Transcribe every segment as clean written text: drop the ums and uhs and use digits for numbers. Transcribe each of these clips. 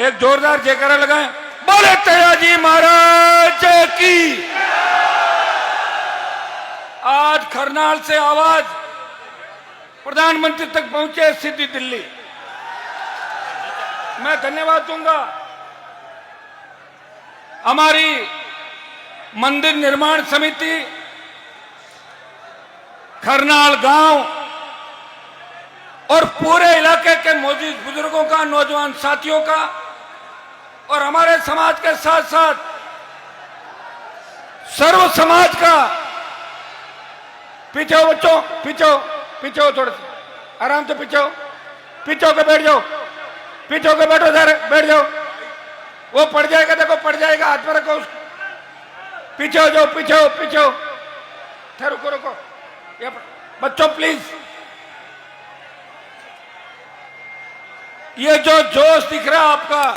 एक जोरदार जयकारा लगाएं। बोले तेजाजी महाराज की। आज करनाल से आवाज प्रधानमंत्री तक पहुंचे, सीधी दिल्ली। मैं धन्यवाद दूंगा हमारी मंदिर निर्माण समिति, करनाल गांव और पूरे इलाके के मौजूद बुजुर्गों का, नौजवान साथियों का, और हमारे समाज के साथ साथ सर्व समाज का। पीछे हो बच्चों, पीछे हो, पीछे हो, थोड़ा सा आराम से पीछे हो, पीछे होकर बैठ जाओ, पीछे होकर बैठो, सर बैठ जाओ। वो पड़ जाएगा, देखो पड़ जाएगा, हाथ में रखो उसको। पीछे हो जाओ, पीछे हो, पीछे हो। रुको रुको, बच्चों प्लीज। ये जो जोश दिख रहा है आपका,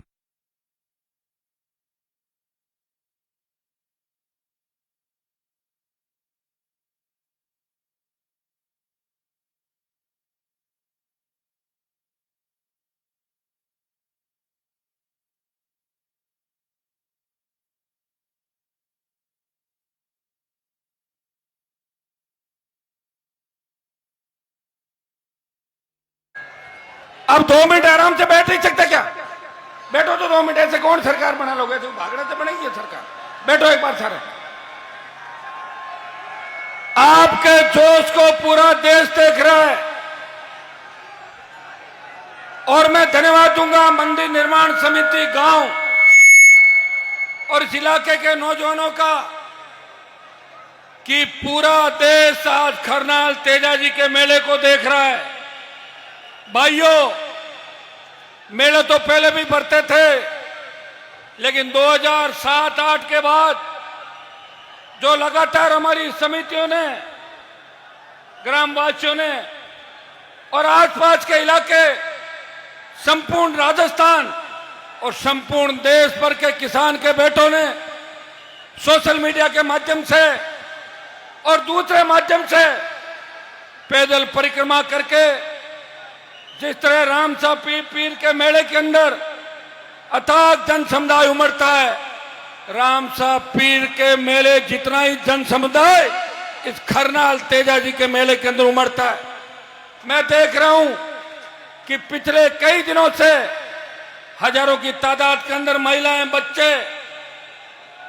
अब 2 मिनट आराम से बैठ नहीं सकते क्या? बैठो तो 2 मिनट। ऐसे कौन सरकार बना लोगे? तो भागने से बनेगी ये सरकार। बैठो एक बार सारे। आपके जोश को पूरा देश देख रहा है और मैं धन्यवाद दूंगा मंदिर निर्माण समिति गांव और इस इलाके के नौजवानों का कि पूरा देश आज करनाल तेजाजी के मेले को देख रहा है। भाइयों, मेले तो पहले भी बढ़ते थे, लेकिन 2007-8 के बाद जो लगातार हमारी समितियों ने, ग्रामवासियों ने और आसपास के इलाके, संपूर्ण राजस्थान और संपूर्ण देश भर के किसान के बेटों ने सोशल मीडिया के माध्यम से और दूसरे माध्यम से पैदल परिक्रमा करके, जिस तरह रामसा पीर के मेले के अंदर अथाक जन समुदाय उमड़ता है, रामसा पीर के मेले जितना ही जन समुदाय इस करनाल तेजाजी के मेले के अंदर उमड़ता है। मैं देख रहा हूं कि पिछले कई दिनों से हजारों की तादाद के अंदर महिलाएं, बच्चे,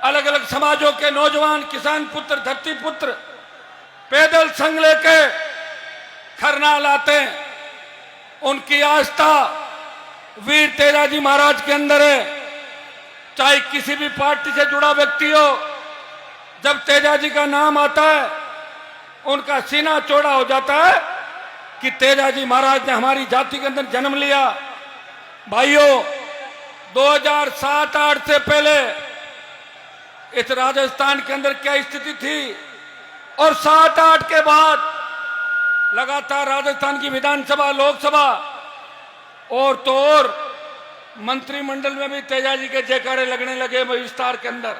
अलग अलग समाजों के नौजवान, किसान पुत्र, धरती पुत्र पैदल संग लेके करनाल आते हैं। उनकी आस्था वीर तेजाजी महाराज के अंदर है। चाहे किसी भी पार्टी से जुड़ा व्यक्ति हो, जब तेजाजी का नाम आता है उनका सीना चौड़ा हो जाता है कि तेजाजी महाराज ने हमारी जाति के अंदर जन्म लिया। भाइयों, 2007-8 से पहले इस राजस्थान के अंदर क्या स्थिति थी और 7-8 के बाद लगातार राजस्थान की विधानसभा, लोकसभा और तो और मंत्रिमंडल में भी तेजाजी के जयकारे लगने लगे विस्तार के अंदर।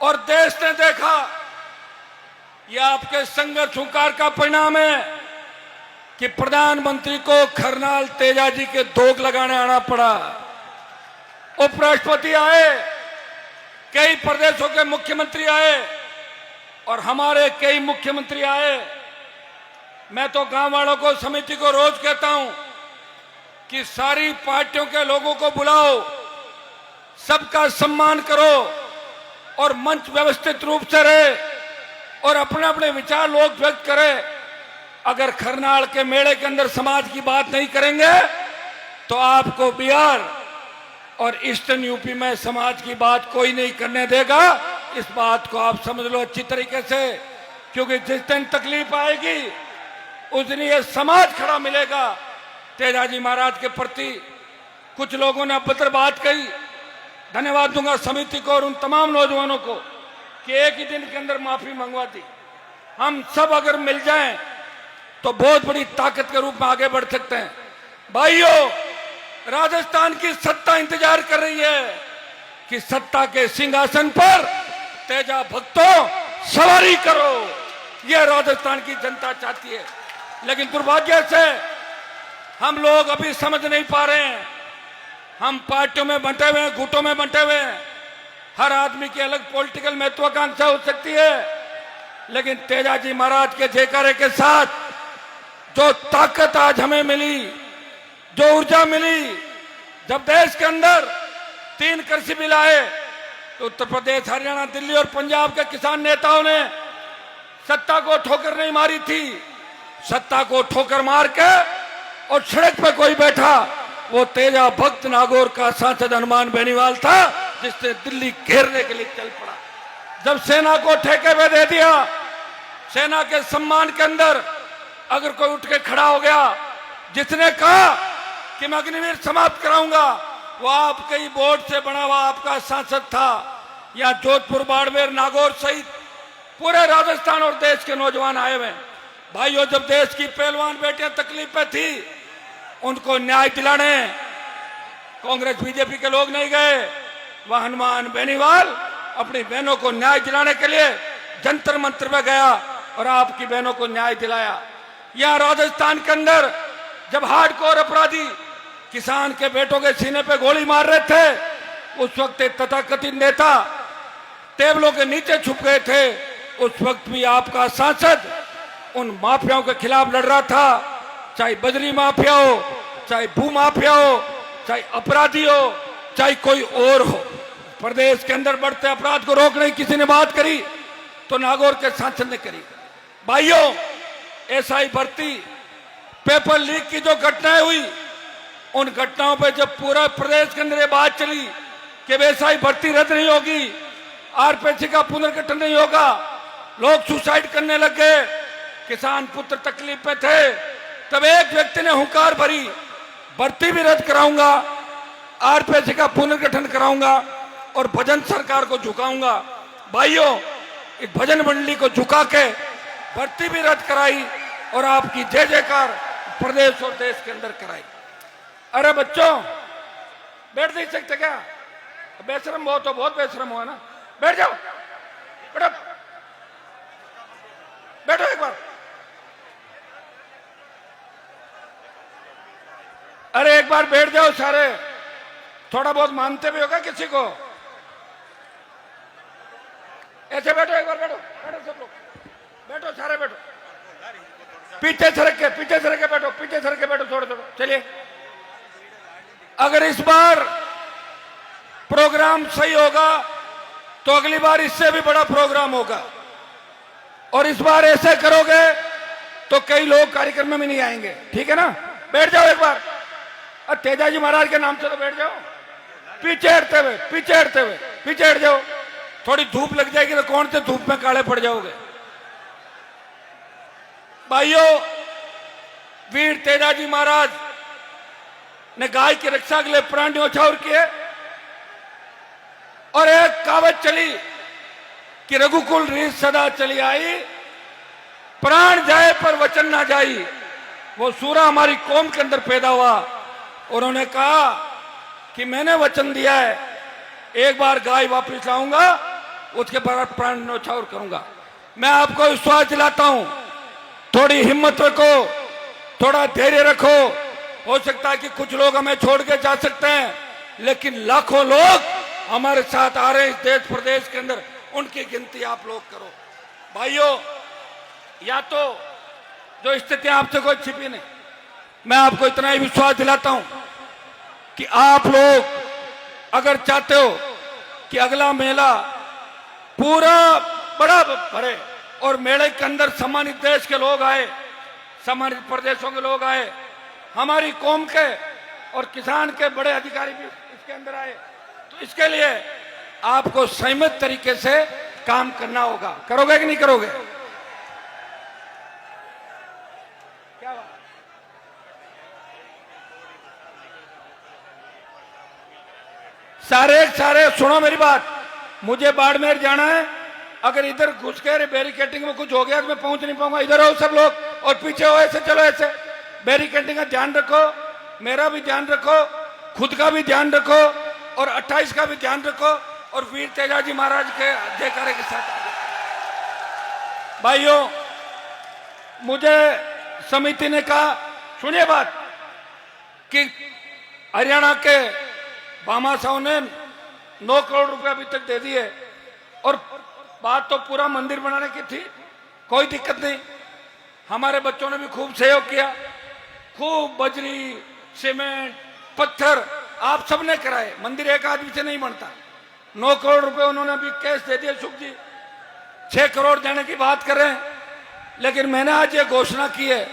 और देश ने देखा यह आपके संघर्ष हुंकार का परिणाम है कि प्रधानमंत्री को करनाल तेजाजी के धोख लगाने आना पड़ा। उपराष्ट्रपति आए, कई प्रदेशों के मुख्यमंत्री आए और हमारे कई मुख्यमंत्री आए। मैं तो गांव वालों को, समिति को रोज कहता हूं कि सारी पार्टियों के लोगों को बुलाओ, सबका सम्मान करो और मंच व्यवस्थित रूप से रहे और अपने अपने विचार लोग व्यक्त करें। अगर करनाल के मेले के अंदर समाज की बात नहीं करेंगे तो आपको बिहार और ईस्टर्न यूपी में समाज की बात कोई नहीं करने देगा। इस बात को आप समझ लो अच्छी तरीके से, क्योंकि जिस दिन तकलीफ आएगी उस दिन ये समाज खड़ा मिलेगा तेजाजी महाराज के प्रति। कुछ लोगों ने अभद्र बात कही, धन्यवाद दूंगा समिति को और उन तमाम नौजवानों को कि एक ही दिन के अंदर माफी मंगवा दी। हम सब अगर मिल जाएं तो बहुत बड़ी ताकत के रूप में आगे बढ़ सकते हैं। भाइयों, राजस्थान की सत्ता इंतजार कर रही है कि सत्ता के सिंहासन पर तेजा भक्तों सवारी करो, यह राजस्थान की जनता चाहती है। लेकिन दुर्भाग्य से हम लोग अभी समझ नहीं पा रहे हैं हम पार्टियों में बंटे हुए हैं, गुटों में बंटे हुए हैं। हर आदमी की अलग पॉलिटिकल महत्वाकांक्षा हो सकती है, लेकिन तेजाजी महाराज के जयकारे के साथ जो ताकत आज हमें मिली, जो ऊर्जा मिली, जब देश के अंदर 3 कृषि बिल आए तो उत्तर प्रदेश, हरियाणा, दिल्ली और पंजाब के किसान नेताओं ने सत्ता को ठोकर नहीं मारी थी। सत्ता को ठोकर मार के और सड़क पे कोई बैठा, वो तेजा भक्त नागौर का सांसद हनुमान बेनीवाल था, जिसने दिल्ली घेरने के लिए चल पड़ा। जब सेना को ठेके पे दे दिया, सेना के सम्मान के अंदर अगर कोई उठ के खड़ा हो गया, जिसने कहा कि मैं अग्निवीर समाप्त कराऊंगा, वो आपके ही बोर्ड से बना हुआ आपका सांसद था। या जोधपुर, बाड़मेर, नागौर सहित पूरे राजस्थान और देश के नौजवान आए हुए। भाइयों, जब देश की पहलवान बेटियां तकलीफ पे थी, उनको न्याय दिलाने कांग्रेस बीजेपी के लोग नहीं गए। वह हनुमान बेनीवाल अपनी बहनों को न्याय दिलाने के लिए जंतर मंत्र में गया और आपकी बहनों को न्याय दिलाया। यह राजस्थान के अंदर जब हार्डकोर अपराधी किसान के बेटों के सीने पे गोली मार रहे थे, उस वक्त एक तथाकथित नेता टेबलों के नीचे छुप गए थे। उस वक्त भी आपका सांसद उन माफियाओं के खिलाफ लड़ रहा था, चाहे बजरी माफिया हो, चाहे भू माफिया हो, चाहे अपराधी हो, चाहे कोई और हो। प्रदेश के अंदर बढ़ते अपराध को रोकने की किसी ने बात करी तो नागौर के सांसद ने करी। भाइयों, एसआई भर्ती, पेपर लीक की जो घटनाएं हुई, उन घटनाओं पर जब पूरा प्रदेश के अंदर ये बात चली कि एसआई भर्ती रद्द नहीं होगी, आरपीसी का पुनर्गठन नहीं होगा, लोग सुसाइड करने लग गए, किसान पुत्र तकलीफ में थे, तब एक व्यक्ति ने हुंकार भरी, भर्ती भी रद्द कराऊंगा, आरपीसी का पुनर्गठन कराऊंगा और भजन सरकार को झुकाऊंगा। भाइयों, इस भजन मंडली को झुका के भर्ती भी रद्द कराई और आपकी जय जयकार प्रदेश और देश के अंदर कराई। अरे बच्चों, बैठ नहीं सकते क्या? बेशरम हो तो बहुत बेशरम हुआ ना। बैठ जाओ, बैठो, बैठो एक बार। अरे एक बार बैठ जाओ सारे, थोड़ा बहुत मानते भी होगा किसी को। ऐसे बैठो, एक बार बैठो, बैठो सब लोग, बैठो सारे, बैठो, पीछे सरक के बैठो, पीछे सरक के बैठो, थोड़ा थोड़ा। चलिए, अगर इस बार प्रोग्राम सही होगा तो अगली बार इससे भी बड़ा प्रोग्राम होगा, और इस बार ऐसे करोगे तो कई लोग कार्यक्रम में नहीं आएंगे। ठीक है ना? बैठ जाओ एक बार। तेजाजी महाराज के नाम से तो बैठ जाओ। पीछे हटते हुए, पीछे हटते हुए, पीछे हट जाओ। थोड़ी धूप लग जाएगी तो कौन से धूप में काले पड़ जाओगे। भाइयों, वीर तेजाजी महाराज ने गाय की रक्षा के लिए प्राण न्यौछावर किए, और एक कहावत चली कि रघुकुल रीत सदा चली आई, प्राण जाए पर वचन ना जाई। वो सूरा हमारी कौम के अंदर पैदा हुआ। उन्होंने कहा कि मैंने वचन दिया है, एक बार गाय वापस लाऊंगा, उसके बाद प्राण न्यौछावर करूंगा। मैं आपको विश्वास दिलाता हूं, थोड़ी हिम्मत रखो, थोड़ा धैर्य रखो। हो सकता है कि कुछ लोग हमें छोड़ के जा सकते हैं, लेकिन लाखों लोग हमारे साथ आ रहे हैं इस देश प्रदेश के अंदर, उनकी गिनती आप लोग करो। भाइयों, या तो जो स्थितियां आपसे कोई छिपी नहीं, मैं आपको इतना ही विश्वास दिलाता हूं कि आप लोग अगर चाहते हो कि अगला मेला पूरा बड़ा भरे और मेले के अंदर सम्मानित देश के लोग आए, सम्मानित प्रदेशों के लोग आए, हमारी कौम के और किसान के बड़े अधिकारी भी इसके अंदर आए, तो इसके लिए आपको संयमित तरीके से काम करना होगा। करोगे कि नहीं करोगे? क्या बात? सारे सुनो मेरी बात। मुझे बाड़मेर जाना है, अगर इधर घुस के बैरिकेडिंग में कुछ हो गया तो मैं पहुंच नहीं पाऊंगा। इधर आओ सब लोग, और पीछे हो, ऐसे चलो, ऐसे। बैरिकेडिंग का ध्यान रखो, मेरा भी ध्यान रखो, खुद का भी ध्यान रखो, और 28 का भी ध्यान रखो, और वीर तेजाजी महाराज के जयकारे के साथ। भाइयों, मुझे समिति ने कहा, सुनिए बात, कि हरियाणा के भामा साहू ने 9 करोड़ रुपए अभी तक दे दिए। और बात तो पूरा मंदिर बनाने की थी, कोई दिक्कत नहीं। हमारे बच्चों ने भी खूब सहयोग किया, खूब बजरी, सीमेंट, पत्थर आप सबने कराए। मंदिर एक आदमी से नहीं बनता। 9 करोड़ रुपए उन्होंने अभी कैश दे दिए। सुख जी 6 करोड़ देने की बात कर रहे हैं, लेकिन मैंने आज ये घोषणा की है।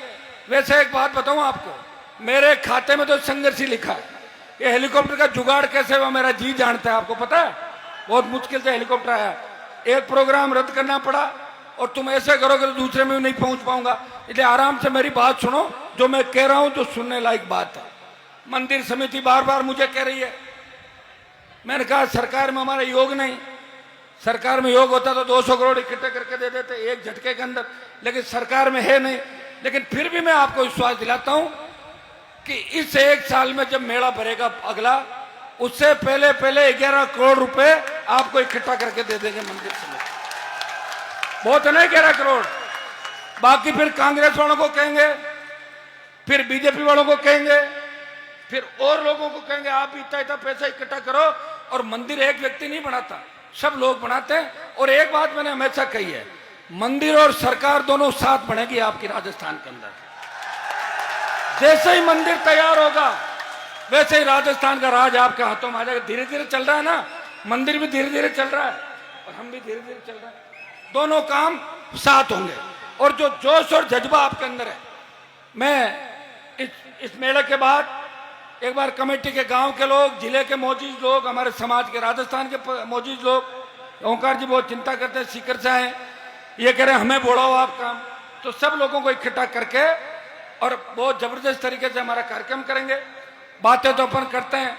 वैसे एक बात बताऊं आपको, मेरे खाते में तो संघर्ष ही लिखा है। ये हेलीकॉप्टर का जुगाड़ कैसे हुआ मेरा जी जानता है, आपको पता है। बहुत मुश्किल से हेलीकॉप्टर आया, एक प्रोग्राम रद्द करना पड़ा, और तुम ऐसे करोगे तो दूसरे में भी नहीं पहुंच पाऊंगा। इसलिए आराम से मेरी बात सुनो, जो मैं कह रहा हूं जो सुनने लायक बात है। मंदिर समिति बार बार मुझे कह रही है, मैंने कहा सरकार में हमारा योग नहीं। सरकार में योग होता तो 200 करोड़ इकट्ठे करके दे देते एक झटके के अंदर, लेकिन सरकार में है नहीं। लेकिन फिर भी मैं आपको विश्वास दिलाता हूं कि इस 1 साल में जब मेला भरेगा अगला, उससे पहले 11 करोड़ रुपए आपको इकट्ठा करके दे देंगे मंदिर समिति। बहुत है ना 11 करोड़। बाकी फिर कांग्रेस वालों को कहेंगे, फिर बीजेपी वालों को कहेंगे, फिर और लोगों को कहेंगे आप इतना पैसा इकट्ठा करो। और मंदिर एक व्यक्ति नहीं बनाता, सब लोग बनाते हैं। और एक बात मैंने हमेशा कही है, मंदिर और सरकार दोनों साथ बनेगी आपकी राजस्थान के अंदर। जैसे ही मंदिर तैयार होगा वैसे ही राजस्थान का राज आपके हाथों में आ जाएगा। धीरे धीरे चल रहा है ना, मंदिर भी धीरे धीरे चल रहा है और हम भी धीरे धीरे चल रहे हैं। दोनों काम साथ होंगे। और जो जोश और जज्बा आपके अंदर है, मैं इस मेले के बाद एक बार कमेटी के गांव के लोग, जिले के मौजूद लोग, हमारे समाज के राजस्थान के मौजूद लोग, ओंकार जी बहुत चिंता करते हैं, सीकर से आए, ये कह रहे हैं हमें बोलाओ आप काम। तो सब लोगों को इकट्ठा करके और बहुत जबरदस्त तरीके से हमारा कार्यक्रम करेंगे। बातें तो अपन करते हैं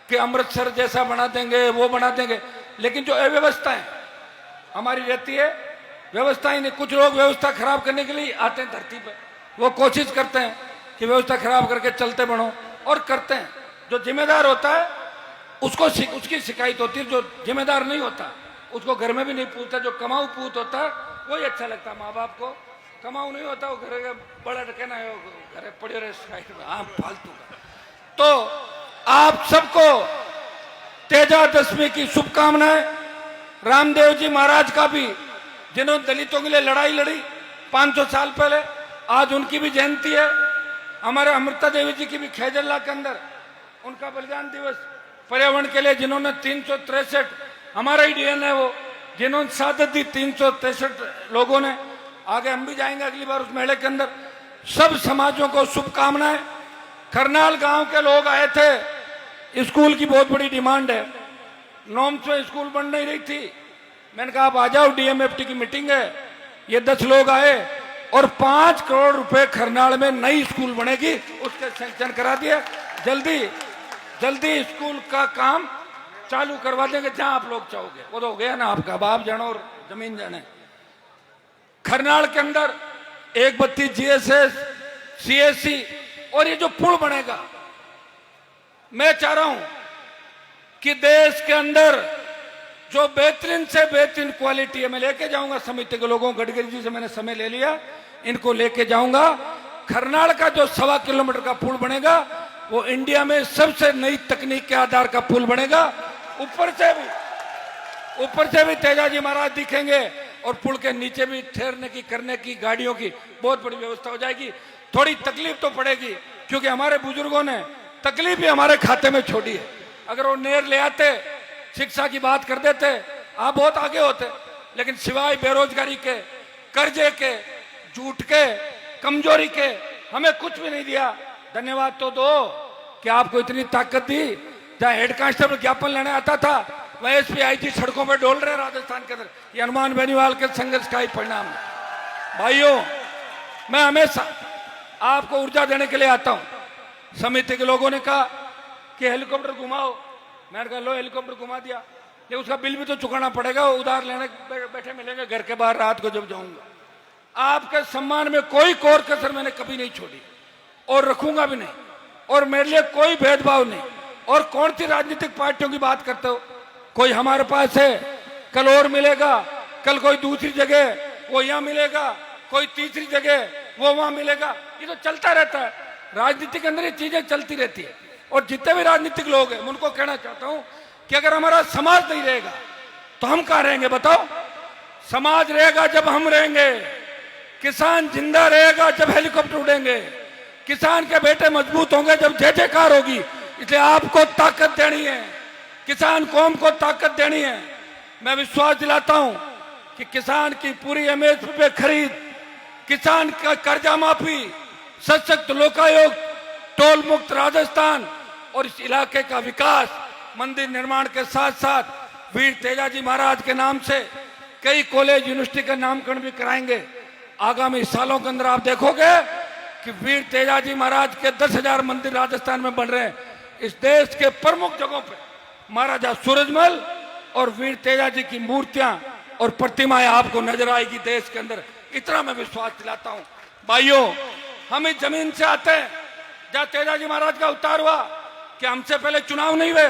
कि अमृतसर जैसा बना देंगे, वो बना देंगे, लेकिन जो अव्यवस्थाएं हमारी रहती है, व्यवस्था ही नहीं। कुछ लोग व्यवस्था खराब करने के लिए आते हैं धरती पर, वो कोशिश करते हैं कि व्यवस्था खराब करके चलते बढ़ो, और करते हैं। जो जिम्मेदार होता है उसको उसकी शिकायत होती है, जो जिम्मेदार नहीं होता उसको घर में भी नहीं पूछता। जो कमाऊ पूत होता है वही अच्छा लगता है माँ बाप को। कमाऊ नहीं होता वो घर का बड़ा कहना है, घर पड़े रहे साइड में, हाँ फालतू का। तो आप सबको तेजा दशमी की शुभकामनाएं। रामदेव जी महाराज का भी, जिन्होंने दलितों के लिए लड़ाई लड़ी 500 साल पहले, आज उनकी भी जयंती है। हमारे अमृता देवी जी की भी खैजल्ला के अंदर उनका बलिदान दिवस। पर्यावरण के लिए जिन्होंने 363, हमारा ही डीएन है वो, जिन्होंने शहादत दी 363 लोगों ने। आगे हम भी जाएंगे अगली बार उस मेले के अंदर। सब समाजों को शुभकामनाएं। करनाल गांव के लोग आए थे, स्कूल की बहुत बड़ी डिमांड है, नॉर्म्स में स्कूल बन नहीं रही थी। मैंने कहा आप आ जाओ, डीएमएफटी की मीटिंग है। ये 10 लोग आए और 5 करोड़ रुपए खरनाल में नई स्कूल बनेगी, उसके सैंक्शन करा दिए। जल्दी जल्दी स्कूल का काम चालू करवा देंगे जहां आप लोग चाहोगे। वो तो हो गया ना आपका, अब आप जानो और जमीन जाने। खरनाल के अंदर 132 जीएसएस, सीएससी और ये जो पुल बनेगा, मैं चाह रहा हूं कि देश के अंदर जो बेहतरीन से बेहतरीन क्वालिटी है, मैं लेके जाऊंगा समिति के लोगों, गडकरी जी से मैंने समय ले लिया, इनको लेके जाऊंगा। खरनाल का जो 1.25 किलोमीटर का पुल बनेगा वो इंडिया में सबसे नई तकनीक के आधार का पुल बनेगा। ऊपर से भी तेजाजी महाराज दिखेंगे और पुल के नीचे भी ठहरने की, करने की, गाड़ियों की बहुत बड़ी व्यवस्था हो जाएगी। थोड़ी तकलीफ तो पड़ेगी क्योंकि हमारे बुजुर्गों ने तकलीफ भी हमारे खाते में छोड़ी है। अगर वो नेर ले आते, शिक्षा की बात कर देते, आप बहुत आगे होते। लेकिन सिवाय बेरोजगारी के, कर्जे के, झूठ के, कमजोरी के हमें कुछ भी नहीं दिया। धन्यवाद तो दो कि आपको इतनी ताकत दी। जहां हेड कांस्टेबल ज्ञापन लेने आता था, वह एसपी आईजी सड़कों पर डोल रहे राजस्थान के अंदर। ये हनुमान बेनीवाल के संघर्ष का ही परिणाम है। भाइयों, मैं हमेशा आपको ऊर्जा देने के लिए आता हूं। समिति के लोगों ने कहा कि हेलीकॉप्टर घुमाओ, मैंने कहा लो हेलीकॉप्टर घुमा दिया, लेकिन उसका बिल भी तो चुकाना पड़ेगा। उधार लेने बैठे मिलेंगे घर के बाहर रात को जब जाऊंगा। आपके सम्मान में कोई कोर कसर मैंने कभी नहीं छोड़ी और रखूंगा भी नहीं, और मेरे लिए कोई भेदभाव नहीं। और कौन सी राजनीतिक पार्टियों की बात करते हो? कोई हमारे पास है, कल और मिलेगा, कल कोई दूसरी जगह वो यहां मिलेगा, कोई तीसरी जगह वो वहां मिलेगा। ये तो चलता रहता है, राजनीति के अंदर ये चीजें चलती रहती है। और जितने भी राजनीतिक लोग हैं उनको कहना चाहता हूं कि अगर हमारा समाज नहीं रहेगा तो हम कहां रहेंगे बताओ? समाज रहेगा जब हम रहेंगे, किसान जिंदा रहेगा जब हेलीकॉप्टर उड़ेंगे, किसान के बेटे मजबूत होंगे जब जय जयकार होगी। इसलिए आपको ताकत देनी है, किसान कौम को ताकत देनी है। मैं विश्वास दिलाता हूं कि किसान की पूरी एमएसपी पे खरीद, किसान का कर्जा माफी, सशक्त लोकायुक्त, टोल मुक्त राजस्थान और इस इलाके का विकास, मंदिर निर्माण के साथ साथ वीर तेजाजी महाराज के नाम से कई कॉलेज यूनिवर्सिटी का नामकरण भी कराएंगे। आगामी सालों के अंदर आप देखोगे कि वीर तेजाजी महाराज के 10,000 मंदिर राजस्थान में बन रहे हैं। इस देश के प्रमुख जगहों पे महाराजा सूरजमल और वीर तेजाजी की मूर्तियां और प्रतिमाएं आपको नजर आएगी देश के अंदर। इतना मैं विश्वास दिलाता हूं। भाइयों, हम इस जमीन से आते हैं जहां तेजाजी महाराज का अवतार हुआ। कि हमसे पहले चुनाव नहीं हुए?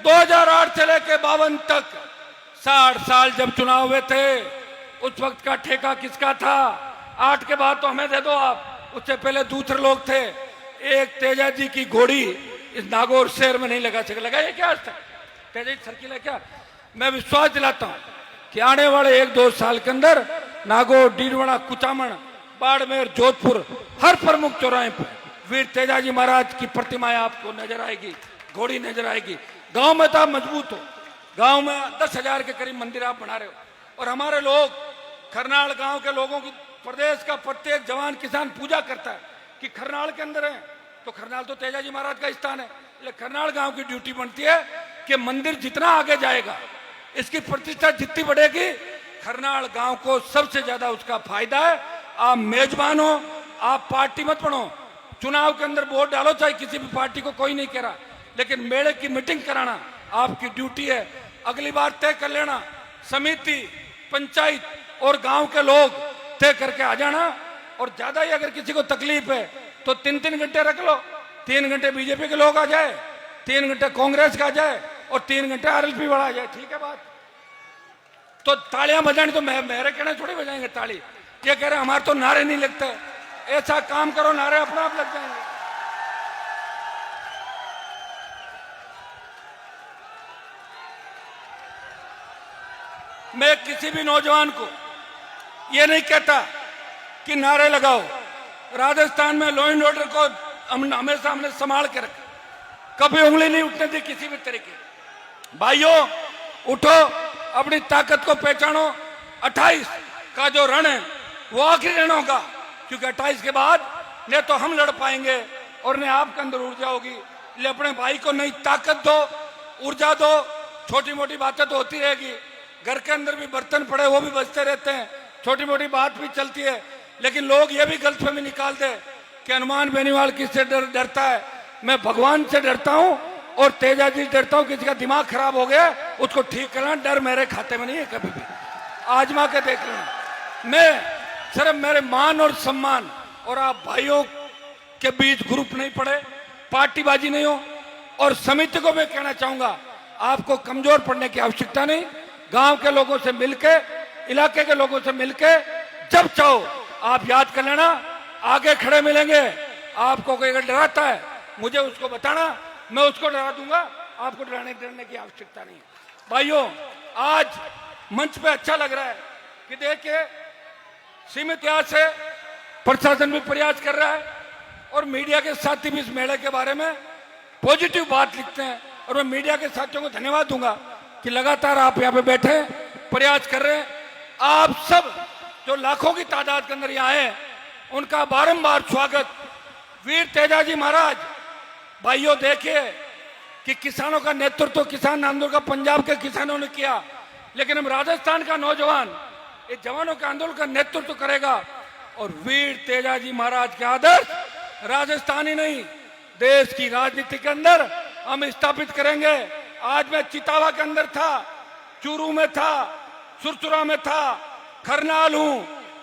2008 से लेकर 52 तक 60 साल जब चुनाव हुए थे, उस वक्त का ठेका किसका था? 8 के बाद तो हमें दे दो आप, उससे पहले दूसरे लोग थे। एक तेजाजी की घोड़ी इस नागौर शहर में नहीं लगा सके। लगाइए क्या आज तक? तेजाजी सर्किल है क्या? मैं विश्वास दिलाता हूं कि आने वाले 1-2 साल के अंदर नागौर, डीडवाड़ा, कुचामन, बाड़मेर, जोधपुर, हर प्रमुख चौराहे पर वीर तेजाजी महाराज की प्रतिमाएं आपको नजर आएगी, घोड़ी नजर आएगी। गांव में तो आप मजबूत हो, गांव में 10,000 के करीब मंदिर आप बना रहे हो। और हमारे लोग, खरनाल गांव के लोगों की, प्रदेश का प्रत्येक जवान किसान पूजा करता है कि खरनाल के अंदर है तो खरनाल तो तेजाजी महाराज का स्थान है। इसलिए खरनाल गांव की ड्यूटी बनती है कि मंदिर जितना आगे जाएगा, इसकी प्रतिष्ठा जितनी बढ़ेगी, खरनाल गांव को सबसे ज्यादा उसका फायदा है। आप मेजबान हो, आप पार्टी मत बनो। चुनाव के अंदर वोट डालो, चाहे किसी भी पार्टी को, कोई नहीं कह रहा, लेकिन मेले की मीटिंग कराना आपकी ड्यूटी है। अगली बार तय कर लेना, समिति, पंचायत और गांव के लोग तय करके आ जाना। और ज्यादा ही अगर किसी को तकलीफ है तो 3-3 घंटे रख लो। 3 घंटे बीजेपी के लोग आ जाए, 3 घंटे कांग्रेस का आ जाए और 3 घंटे आरएलपी वाला आ जाए। ठीक है बात? तो तालियां बजानी तो मेरे कहने थोड़ी बजाएंगे ताली। ये कह रहे हमारे तो नारे नहीं लगते। ऐसा काम करो, नारे अपना आप लग जाएंगे। मैं किसी भी नौजवान को ये नहीं कहता कि नारे लगाओ। राजस्थान में लॉ एंड ऑर्डर को हमेशा हमने संभाल के रखा, कभी उंगली नहीं उठने दी किसी भी तरीके। भाइयों, उठो, अपनी ताकत को पहचानो। 28 का जो रण है वो आखिरी रण होगा, क्योंकि 28 के बाद न तो हम लड़ पाएंगे और न आपके अंदर ऊर्जा होगी। इसलिए अपने भाई को नई ताकत दो, ऊर्जा दो। छोटी मोटी बातें तो होती रहेगी, घर के अंदर भी बर्तन पड़े वो भी बजते रहते हैं, छोटी मोटी बात भी चलती है। लेकिन लोग ये भी गलतफहमी निकाल दे कि हनुमान बेनीवाल किससे डरता है। मैं भगवान से डरता हूं और तेजाजी से डरता हूं। किसी का दिमाग खराब हो गया उसको ठीक करना, डर मेरे खाते में नहीं है। कभी भी आजमा के देख लेना। मैं सिर्फ मेरे मान और सम्मान और आप भाइयों के बीच ग्रुप नहीं पड़े, पार्टीबाजी नहीं हो। और समिति को मैं कहना चाहूंगा, आपको कमजोर पड़ने की आवश्यकता नहीं। गांव के लोगों से मिलके, इलाके के लोगों से मिलके जब चाहो आप याद कर लेना, आगे खड़े मिलेंगे। आपको कोई अगर डराता है मुझे उसको बताना, मैं उसको डरा दूंगा। आपको डरने की आवश्यकता नहीं है। भाइयों, आज मंच पे अच्छा लग रहा है कि देखिए सीमित यहाँ से प्रशासन भी प्रयास कर रहा है और मीडिया के साथी भी इस मेले के बारे में पॉजिटिव बात लिखते हैं। और मैं मीडिया के साथियों को धन्यवाद दूंगा कि लगातार आप यहाँ पे बैठे प्रयास कर रहे हैं। आप सब जो लाखों की तादाद के अंदर यहाँ आए, उनका बारंबार स्वागत। वीर तेजाजी महाराज, भाइयों देखिए कि किसानों का नेतृत्व, किसान आंदोलन का पंजाब के किसानों ने किया, लेकिन हम राजस्थान का नौजवान ये जवानों के आंदोलन का नेतृत्व करेगा। और वीर तेजाजी महाराज के आदर्श राजस्थान ही नहीं, देश की राजनीति के अंदर हम स्थापित करेंगे। आज मैं चितावा के अंदर था, चूरू में था, सुरसुरा में था, खरनाल हूं,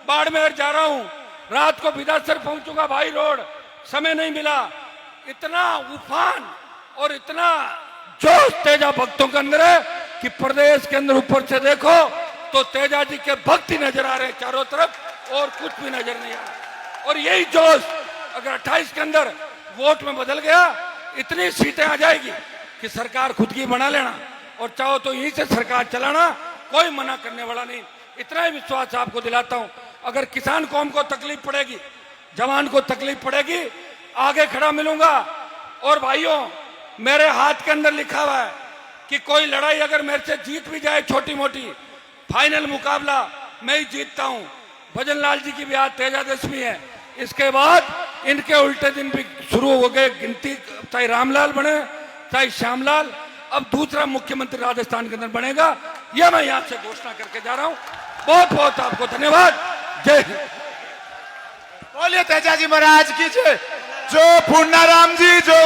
बाड़मेर जा रहा हूं, रात को बिदासर पहुंचूंगा। भाई रोड समय नहीं मिला। इतना उफान और इतना जोश तेजा भक्तों के अंदर है कि प्रदेश के अंदर ऊपर से देखो तो तेजाजी के भक्त ही नजर आ रहे हैं चारों तरफ, और कुछ भी नजर नहीं आ रहा। और यही जोश अगर 28 के अंदर वोट में बदल गया, इतनी सीटें आ जाएगी कि सरकार खुद की बना लेना और चाहो तो यहीं से सरकार चलाना, कोई मना करने वाला नहीं। इतना ही विश्वास आपको दिलाता हूं। अगर किसान कौम को तकलीफ पड़ेगी, जवान को तकलीफ पड़ेगी, आगे खड़ा मिलूंगा। और भाइयों, मेरे हाथ के अंदर लिखा हुआ है कि कोई लड़ाई अगर मेरे से जीत भी जाए छोटी मोटी, फाइनल मुकाबला मैं ही जीतता हूं। भजन लाल जी की भी आज तेजादशमी है, इसके बाद इनके उल्टे दिन भी शुरू हो गए गिनती, चाहे रामलाल बने चाहे श्यामलाल, अब दूसरा मुख्यमंत्री राजस्थान के अंदर बनेगा। यह मैं यहां से घोषणा करके जा रहा हूं। बहुत बहुत आपको धन्यवाद। जय हिंद। बोलिए तेजाजी महाराज की जय। जो पूर्णाराम जी जो